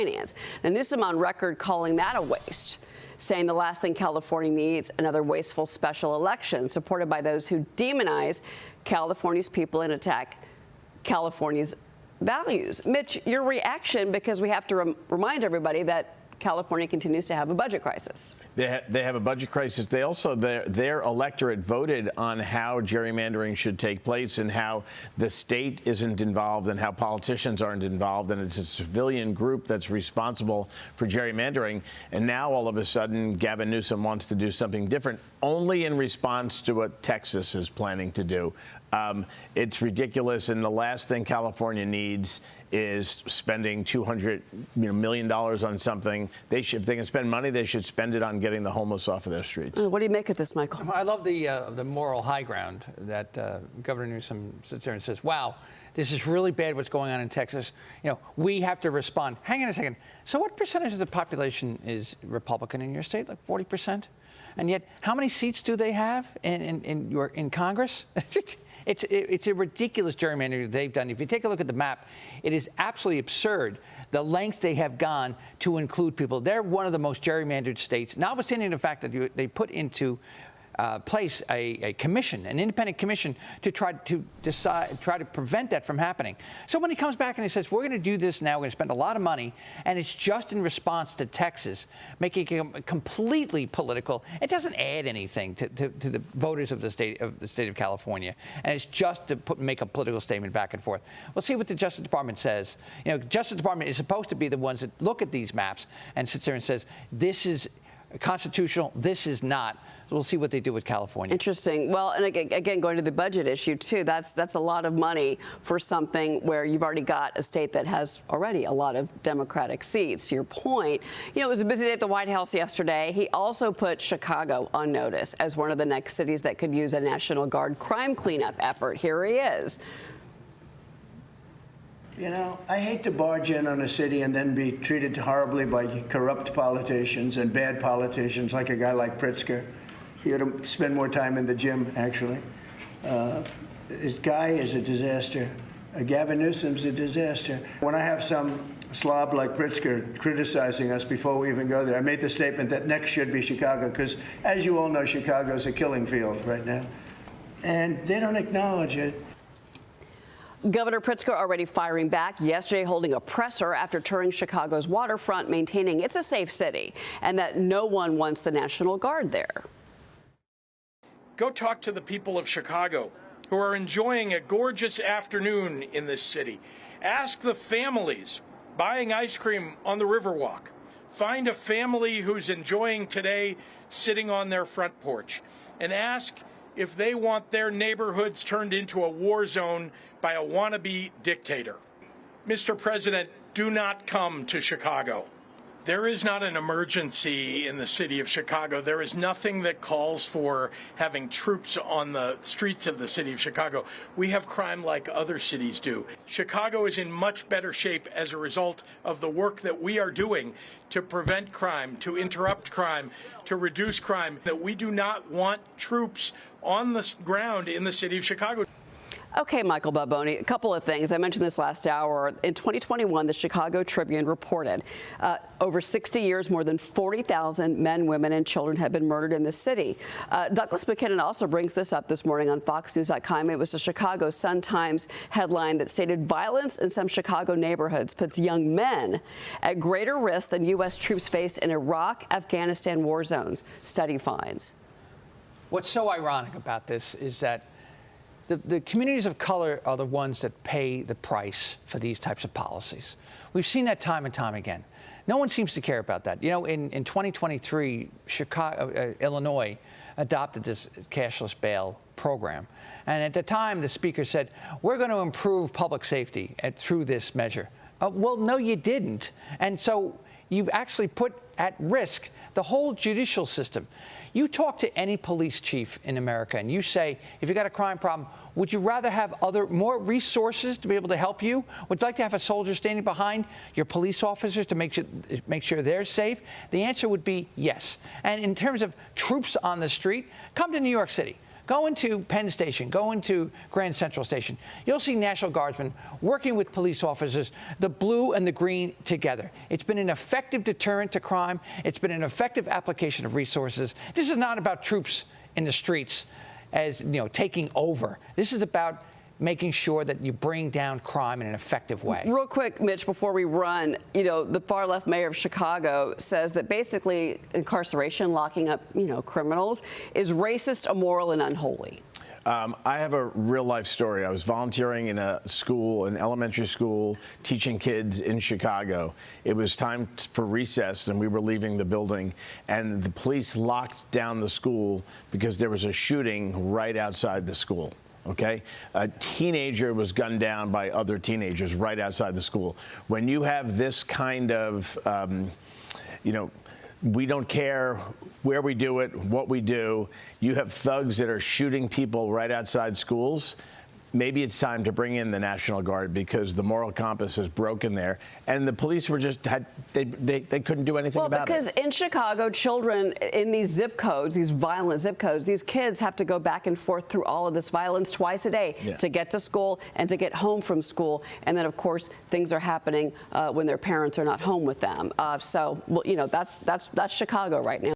finance. Now, Newsom on record calling that a waste, saying the last thing California needs, another wasteful special election, supported by those who demonize California's people and attack California's values. Mitch, your reaction, because we have to remind everybody that California continues to have a budget crisis. They have a budget crisis. They also, their electorate voted on how gerrymandering should take place and how the state isn't involved and how politicians aren't involved. And it's a civilian group that's responsible for gerrymandering. And now all of a sudden, Gavin Newsom wants to do something different, only in response to what Texas is planning to do. It's ridiculous, and the last thing California needs is spending $200 million on something. If they can spend money, they should spend it on getting the homeless off of their streets. What do you make of this, Michael? I love the moral high ground that Governor Newsom sits there and says, wow, this is really bad what's going on in Texas. You know, we have to respond. Hang on a second. So what percentage of the population is Republican in your state? Like 40%? And yet, how many seats do they have in Congress? It's a ridiculous gerrymandering they've done. If you take a look at the map, it is absolutely absurd the lengths they have gone to include people. They're one of the most gerrymandered states, notwithstanding the fact that they put into place a commission, an independent commission, to try to prevent that from happening. So when he comes back and he says, we're going to do this now, we're going to spend a lot of money, and it's just in response to Texas, making it completely political, it doesn't add anything to the voters of the state of California. And it's just to make a political statement back and forth. We'll see what the Justice Department says. You know, Justice Department is supposed to be the ones that look at these maps and sits there and says, this is constitutional, this is not. We'll see what they do with California. Interesting. Well, and again, going to the budget issue, too, that's a lot of money for something where you've already got a state that has already a lot of Democratic seats. To your point, you know, it was a busy day at the White House yesterday. He also put Chicago on notice as one of the next cities that could use a National Guard crime cleanup effort. Here he is. You know, I hate to barge in on a city and then be treated horribly by corrupt politicians and bad politicians like a guy like Pritzker. He ought to spend more time in the gym, actually. This guy is a disaster. Gavin Newsom's a disaster. When I have some slob like Pritzker criticizing us before we even go there, I made the statement that next should be Chicago, because as you all know, Chicago's a killing field right now. And they don't acknowledge it. Governor Pritzker already firing back yesterday, holding a presser after touring Chicago's waterfront, maintaining it's a safe city and that no one wants the National Guard there. Go talk to the people of Chicago who are enjoying a gorgeous afternoon in this city. Ask the families buying ice cream on the Riverwalk. Find a family who's enjoying today sitting on their front porch and ask if they want their neighborhoods turned into a war zone by a wannabe dictator. Mr. President, do not come to Chicago. There is not an emergency in the city of Chicago. There is nothing that calls for having troops on the streets of the city of Chicago. We have crime like other cities do. Chicago is in much better shape as a result of the work that we are doing to prevent crime, to interrupt crime, to reduce crime. That we do not want troops on the ground in the city of Chicago. Okay, Michael Baboni, a couple of things. I mentioned this last hour. In 2021, the Chicago Tribune reported over 60 years, more than 40,000 men, women, and children have been murdered in the city. Douglas McKinnon also brings this up this morning on FoxNews.com. It was the Chicago Sun-Times headline that stated violence in some Chicago neighborhoods puts young men at greater risk than U.S. troops faced in Iraq, Afghanistan war zones, study finds. What's so ironic about this is that the communities of color are the ones that pay the price for these types of policies. We've seen that time and time again. No one seems to care about that. You know, in 2023, Illinois adopted this cashless bail program. And at the time, the speaker said, we're going to improve public safety through this measure. Well, no, you didn't. And so you've actually put at risk the whole judicial system. You talk to any police chief in America and you say, if you got a crime problem, would you rather have more resources to be able to help you? Would you like to have a soldier standing behind your police officers to make sure they're safe? The answer would be yes. And in terms of troops on the street, come to New York City. Go into Penn Station, go into Grand Central Station. You'll see National Guardsmen working with police officers, the blue and the green together. It's been an effective deterrent to crime. It's been an effective application of resources. This is not about troops in the streets as, taking over. This is about making sure that you bring down crime in an effective way. Real quick, Mitch, before we run, the far left mayor of Chicago says that basically incarceration, locking up, criminals, is racist, immoral, and unholy. I have a real life story. I was volunteering in a school, an elementary school, teaching kids in Chicago. It was time for recess and we were leaving the building, and the police locked down the school because there was a shooting right outside the school. Okay, a teenager was gunned down by other teenagers right outside the school. When you have this kind of, we don't care where we do it, what we do. You have thugs that are shooting people right outside schools. Maybe it's time to bring in the National Guard because the moral compass is broken there, and the police were they couldn't do anything about it. Well, because in Chicago, children in these zip codes, these violent zip codes, these kids have to go back and forth through all of this violence twice a day to get to school and to get home from school, and then of course things are happening when their parents are not home with them. That's Chicago right now.